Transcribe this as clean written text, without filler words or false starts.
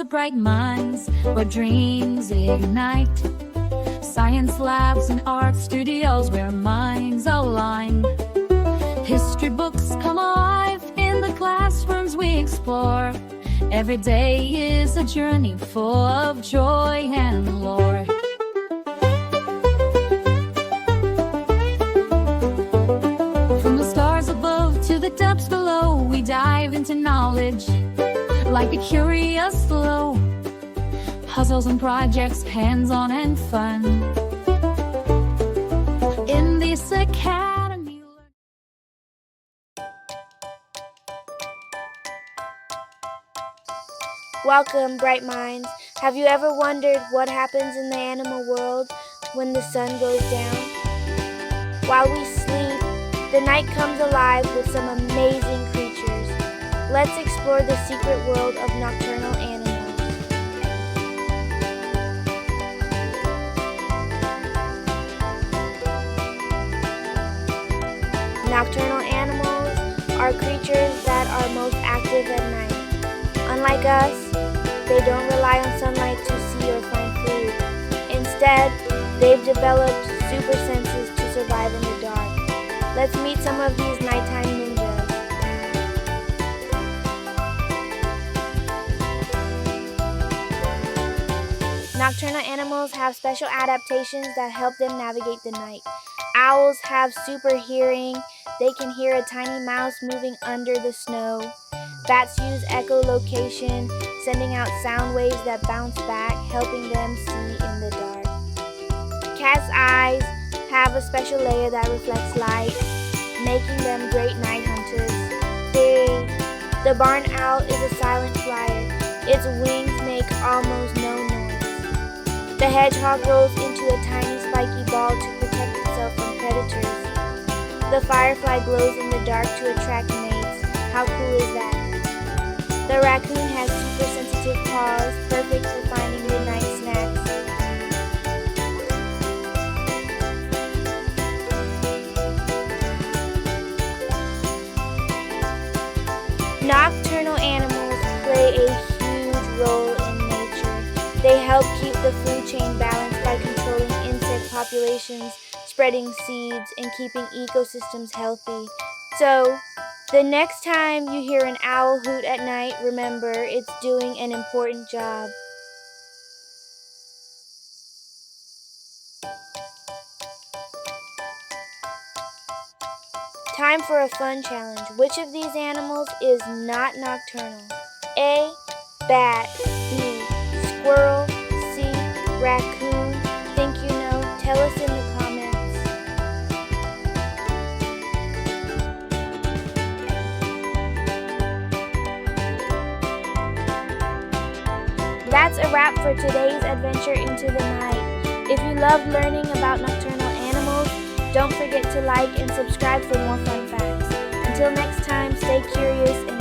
bright minds where dreams ignite. Science labs and art studios where minds align. History books come alive in the classrooms we explore. Every day is a journey full of joy and lore. From the stars above to the depths below, we dive into knowledge like a curious flow. Puzzles and projects, hands-on and fun. In this academy. Welcome, bright minds. Have you ever wondered what happens in the animal world when the sun goes down? While we sleep, the night comes alive with some amazing creatures. Let's explore the secret world of nocturnal animals. Nocturnal animals are creatures that are most active at night. Unlike us, they don't rely on sunlight to see or find food. Instead, they've developed super senses to survive in the dark. Let's meet some of these nighttime ninjas. Nocturnal animals have special adaptations that help them navigate the night. Owls have super hearing. They can hear a tiny mouse moving under the snow. Bats use echolocation, sending out sound waves that bounce back, helping them see in the dark. Cats' eyes have a special layer that reflects light, making them great night hunters. The barn owl is a silent flyer. Its wings make almost no noise. The hedgehog rolls into a tiny spiky ball to protect itself from predators. The firefly glows in the dark to attract mates. How cool is that? The raccoon has super sensitive paws, perfect for finding midnight snacks. Nocturnal animals play a huge role in nature. They help keep the food chain balanced by controlling insect populations, spreading seeds, and keeping ecosystems healthy. So, the next time you hear an owl hoot at night, remember it's doing an important job. Time for a fun challenge. Which of these animals is not nocturnal? A. Bat. B. Squirrel. C. Raccoon. Think you know? Tell us in the comments. That's a wrap for today's adventure into the night. If you love learning about nocturnal animals, don't forget to like and subscribe for more fun facts. Until next time, stay curious and